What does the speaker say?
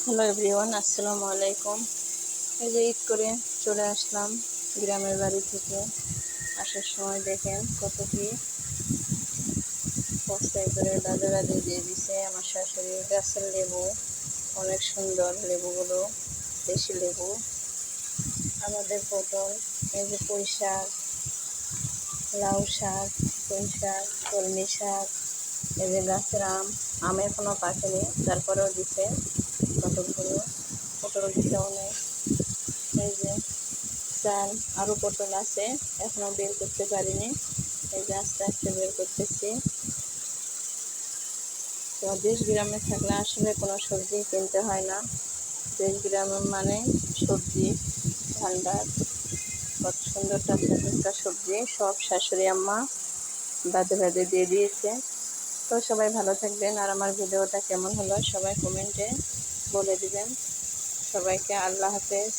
Hello everyone, আসসালামু আলাইকুম। এই যে ঈদ করে চলে আসলাম গ্রামের বাড়ি থেকে। আসার সময় দেখেন কত কি বস্তায় করে বাজে বাজে দিয়ে দিছে আমার শাশুড়ি। গাছের লেবু অনেক সুন্দর, লেবুগুলো দেশি লেবু। আমাদের পটল, এই যে পুঁই শাক, লাউ শাক, পুঁই শাক, কলমি শাক, এই যে গাছের আম এখনো পাকেনি, তারপরেও দিছে কতগুলো। পটল দিছে অনেক। এই যে চাল, আরো পটল আছে, এখনো বের করতে পারিনি। এই যে আস্তে আস্তে বের করতেছি। তো দেশ গ্রামে থাকলে আসলে কোনো সবজি কিনতে হয় না। দেশ গ্রামে মানে সবজি ভান্ডার, কত সুন্দর টাটকা টাটকা সবজি সব শাশুড়ি আম্মা বাদে বাদে দিয়ে দিয়েছে। তো সবাই ভালো থাকবেন, আর আমার ভিডিওটা কেমন হলো সবাই কমেন্টে বলে দিবেন। সবাইকে আল্লাহ হাফেজ।